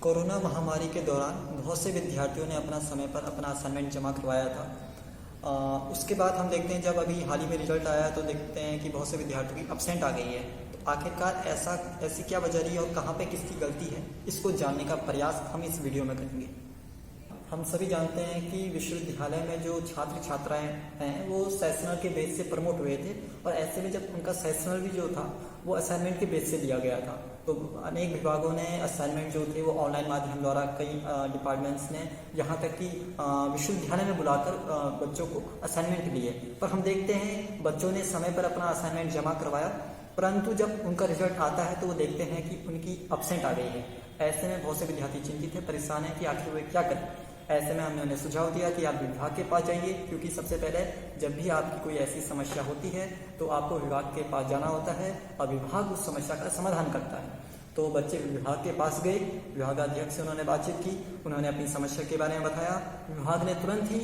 Corona महामारी के दौरान बहुत से विद्यार्थियों ने अपना समय पर अपना असाइनमेंट जमा करवाया था। उसके बाद हम देखते हैं जब अभी हाल ही में रिजल्ट आया तो देखते हैं कि बहुत से विद्यार्थियों की एब्सेंट आ गई है। तो आखिरकार ऐसी क्या वजह रही है और कहाँ पे किसकी गलती है, इसको जानने का प्रयास हम इस वीडियो में करेंगे। हम सभी जानते हैं कि विश्वविद्यालय में जो छात्र छात्राएं हैं वो सेशनल के बेस से प्रमोट हुए थे, और ऐसे में जब उनका सेशनल भी जो था वो असाइनमेंट के बेस से दिया गया था। तो अनेक विभागों ने असाइनमेंट जो थे वो ऑनलाइन माध्यम द्वारा, कई डिपार्टमेंट्स ने यहाँ तक कि विश्वविद्यालय में बुलाकर बच्चों को असाइनमेंट दिए। पर हम देखते हैं बच्चों ने समय पर अपना असाइनमेंट जमा करवाया, परंतु जब उनका रिजल्ट आता है तो वो देखते हैं कि उनकी एब्सेंट आ गई है। ऐसे में बहुत से विद्यार्थी चिंतित है, परेशान है कि आखिर वे क्या करें। ऐसे में हमने उन्हें सुझाव दिया कि आप विभाग के पास जाइए, क्योंकि सबसे पहले जब भी आपकी कोई ऐसी समस्या होती है तो आपको विभाग के पास जाना होता है और विभाग उस समस्या का समाधान करता है। तो बच्चे विभाग के पास गए, विभागाध्यक्ष से उन्होंने बातचीत की, उन्होंने अपनी समस्या के बारे में बताया। विभाग ने तुरंत ही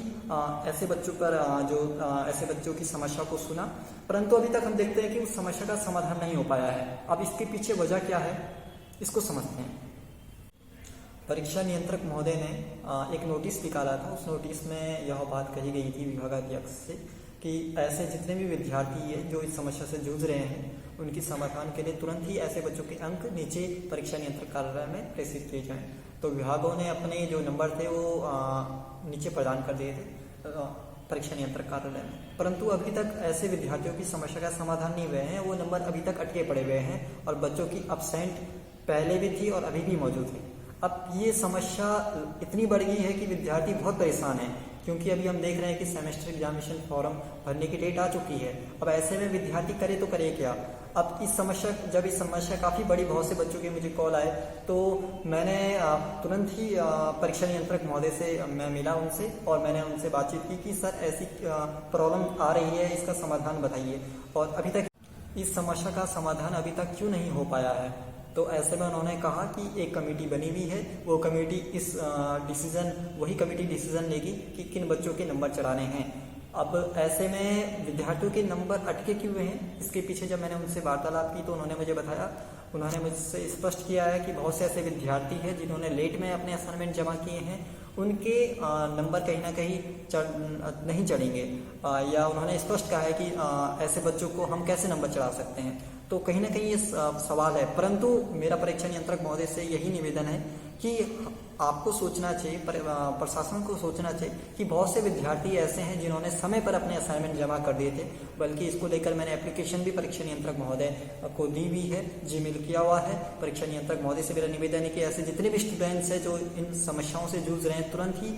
ऐसे बच्चों की समस्या को सुना, परंतु अभी तक हम देखते हैं कि उस समस्या का समाधान नहीं हो पाया है। अब इसके पीछे वजह क्या है, इसको समझते हैं। परीक्षा नियंत्रक महोदय ने एक नोटिस निकाला था। उस नोटिस में यह बात कही गई थी विभागाध्यक्ष से कि ऐसे जितने भी विद्यार्थी है जो इस समस्या से जूझ रहे हैं, उनकी समाधान के लिए तुरंत ही ऐसे बच्चों के अंक नीचे परीक्षा नियंत्रक कार्यालय में प्रेषित किए जाएं। तो विभागों ने अपने जो नंबर थे वो नीचे प्रदान कर दिए थे परीक्षा नियंत्रक कार्यालय में, परंतु अभी तक ऐसे विद्यार्थियों की समस्या का समाधान नहीं हुए हैं। वो नंबर अभी तक अटके पड़े हुए हैं और बच्चों की एब्सेंट पहले भी थी और अभी भी मौजूद है। अब ये समस्या इतनी बढ़ गई है कि विद्यार्थी बहुत परेशान है, क्योंकि अभी हम देख रहे हैं कि सेमेस्टर एग्जामिनेशन फॉर्म भरने की डेट आ चुकी है। अब ऐसे में विद्यार्थी करे तो करे क्या। अब इस समस्या काफ़ी बड़ी, बहुत से बच्चों के मुझे कॉल आए, तो मैंने तुरंत ही परीक्षा नियंत्रक महोदय से मैं मिला उनसे और मैंने उनसे बातचीत की कि सर ऐसी प्रॉब्लम आ रही है, इसका समाधान बताइए, और अभी तक इस समस्या का समाधान अभी तक क्यों नहीं हो पाया है। तो ऐसे में उन्होंने कहा कि एक कमेटी बनी हुई है, वो कमेटी वही कमेटी डिसीजन लेगी कि किन बच्चों के नंबर चढ़ाने हैं। अब ऐसे में विद्यार्थियों के नंबर अटके क्यों हुए हैं, इसके पीछे जब मैंने उनसे वार्तालाप की तो उन्होंने मुझे बताया, उन्होंने मुझसे स्पष्ट किया है कि बहुत से ऐसे विद्यार्थी हैं जिन्होंने लेट में अपने असाइनमेंट जमा किए हैं, उनके नंबर कहीं ना कहीं नहीं चढ़ेंगे, या उन्होंने स्पष्ट कहा है कि ऐसे बच्चों को हम कैसे नंबर चढ़ा सकते हैं। तो कहीं ना कहीं ये सवाल है, परंतु मेरा परीक्षा नियंत्रक महोदय से यही निवेदन है कि आपको सोचना चाहिए, प्रशासन को सोचना चाहिए कि बहुत से विद्यार्थी ऐसे हैं जिन्होंने समय पर अपने असाइनमेंट जमा कर दिए थे, बल्कि इसको लेकर मैंने एप्लीकेशन भी परीक्षा नियंत्रक महोदय को दी हुई है, जीमेल किया हुआ है। परीक्षा नियंत्रक महोदय से मेरा निवेदन है कि ऐसे जितने भी स्टूडेंट्स हैं जो इन समस्याओं से जूझ रहे हैं, तुरंत ही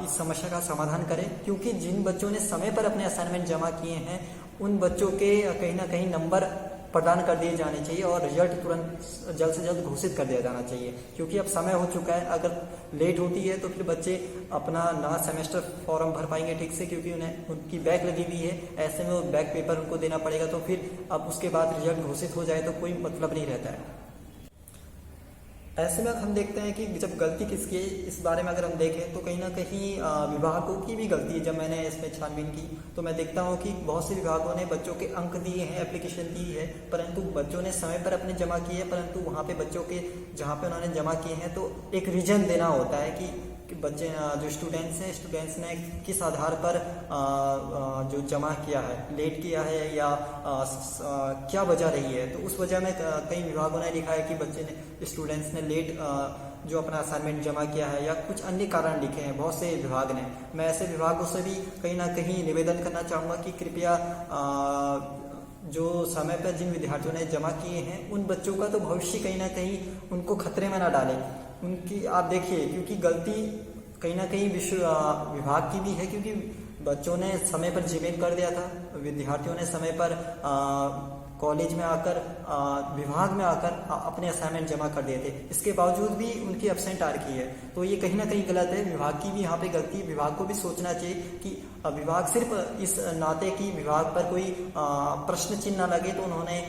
इस समस्या का समाधान करें, क्योंकि जिन बच्चों ने समय पर अपने असाइनमेंट जमा किए हैं उन बच्चों के कहीं ना कहीं नंबर प्रदान कर दिए जाने चाहिए और रिजल्ट तुरंत जल्द से जल्द घोषित कर दिया जाना चाहिए, क्योंकि अब समय हो चुका है। अगर लेट होती है तो फिर बच्चे अपना नया सेमेस्टर फॉर्म भर पाएंगे ठीक से, क्योंकि उनकी बैक लगी हुई है। ऐसे में वो बैक पेपर उनको देना पड़ेगा, तो फिर अब उसके बाद रिजल्ट घोषित हो जाए तो कोई मतलब नहीं रहता है। ऐसे में हम देखते हैं कि जब गलती किसकी है, इस बारे में अगर हम देखें तो कहीं ना कहीं विभागों की भी गलती है। जब मैंने इसमें छानबीन की तो मैं देखता हूँ कि बहुत से विभागों ने बच्चों के अंक दिए हैं, एप्लीकेशन दी है, परंतु बच्चों ने समय पर अपने जमा किए हैं, परंतु वहाँ पे बच्चों के जहाँ पे उन्होंने जमा किए हैं तो एक रीजन देना होता है कि बच्चे जो स्टूडेंट्स ने किस आधार पर जो जमा किया है, लेट किया है या क्या वजह रही है। तो उस वजह में कई विभागों ने लिखा है कि स्टूडेंट्स ने लेट जो अपना असाइनमेंट जमा किया है या कुछ अन्य कारण लिखे हैं बहुत से विभाग ने। मैं ऐसे विभागों से भी कहीं ना कहीं निवेदन करना चाहूँगा कि कृपया जो समय पर जिन विद्यार्थियों ने जमा किए हैं उन बच्चों का तो भविष्य कहीं ना कहीं उनको खतरे में ना डालें। उनकी आप देखिए, क्योंकि गलती कहीं ना कहीं विभाग की भी है, क्योंकि बच्चों ने समय पर जीमेल कर दिया था, विद्यार्थियों ने समय पर कॉलेज में आकर विभाग में आकर अपने असाइनमेंट जमा कर दिए थे, इसके बावजूद भी उनकी एब्सेंट आ रखी है। तो ये कहीं ना कहीं गलत है, विभाग की भी यहाँ पे गलती। विभाग को भी सोचना चाहिए कि विभाग सिर्फ इस नाते कि विभाग पर कोई प्रश्न चिन्ह न लगे तो उन्होंने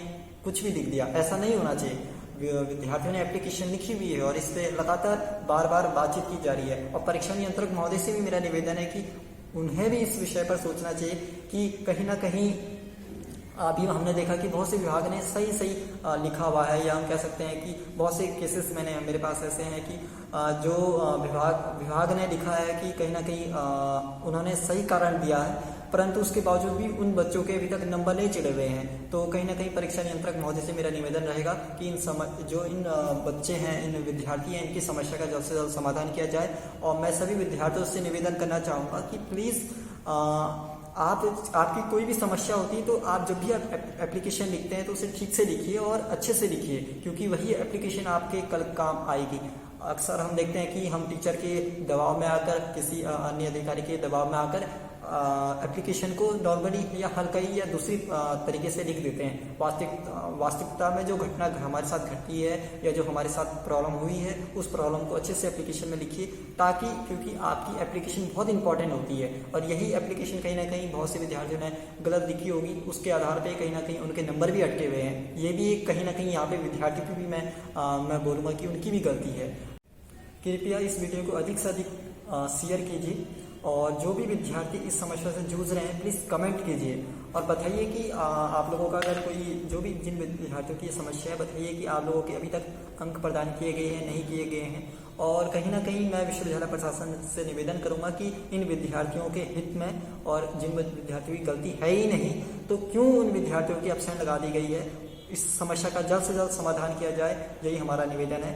कुछ भी लिख दिया, ऐसा नहीं होना चाहिए। विद्यार्थियों ने एप्लीकेशन लिखी हुई है और इस पर लगातार बार बार बातचीत की जा रही है, और परीक्षा नियंत्रक महोदय से भी मेरा निवेदन है कि उन्हें भी इस विषय पर सोचना चाहिए कि कहीं ना कहीं अभी हमने देखा कि बहुत से विभाग ने सही सही लिखा हुआ है, या हम कह सकते हैं कि बहुत से केसेस मेरे पास ऐसे हैं कि जो विभाग ने लिखा है कि कहीं ना कहीं उन्होंने सही कारण दिया है, परंतु उसके बावजूद भी उन बच्चों के अभी तक नंबर नहीं चढ़े हुए हैं। तो कहीं ना कहीं परीक्षा नियंत्रक महोदय से मेरा निवेदन रहेगा कि इन बच्चे हैं, इन विद्यार्थी हैं, इनकी समस्या का जल्द से जल्द समाधान किया जाए। और मैं सभी विद्यार्थियों से निवेदन करना चाहूँगा कि प्लीज़ आपकी कोई भी समस्या होती है तो आप जब भी आप एप्लीकेशन लिखते हैं तो उसे ठीक से लिखिए और अच्छे से लिखिए, क्योंकि वही एप्लीकेशन आपके कल काम आएगी। अक्सर हम देखते हैं कि हम टीचर के दबाव में आकर, किसी अन्य अधिकारी के दबाव में आकर एप्लीकेशन को नॉर्मली या हल्काई या दूसरी तरीके से लिख देते हैं। वास्तविकता में जो घटना हमारे साथ घटती है या जो हमारे साथ प्रॉब्लम हुई है, उस प्रॉब्लम को अच्छे से एप्लीकेशन में लिखिए, ताकि क्योंकि आपकी एप्लीकेशन बहुत इंपॉर्टेंट होती है और यही एप्लीकेशन कहीं ना कहीं बहुत से विद्यार्थियों ने गलत लिखी होगी, उसके आधार पर कहीं ना कहीं उनके नंबर भी अटके हुए हैं। ये भी कहीं ना कहीं यहाँ पे विद्यार्थी की भी मैं बोलूँगा कि उनकी भी गलती है। कृपया इस वीडियो को अधिक से अधिक शेयर कीजिए और जो भी विद्यार्थी इस समस्या से जूझ रहे हैं प्लीज़ कमेंट कीजिए और बताइए कि आप लोगों का अगर कोई जो भी जिन विद्यार्थियों की समस्या है, बताइए कि आप लोगों के अभी तक अंक प्रदान किए गए हैं, नहीं किए गए हैं। और कहीं ना कहीं मैं विश्वविद्यालय प्रशासन से निवेदन करूंगा कि इन विद्यार्थियों के हित में, और जिन विद्यार्थियों की गलती है ही नहीं तो क्यों उन विद्यार्थियों की एब्सेंट लगा दी गई है, इस समस्या का जल्द से जल्द समाधान किया जाए, यही हमारा निवेदन है।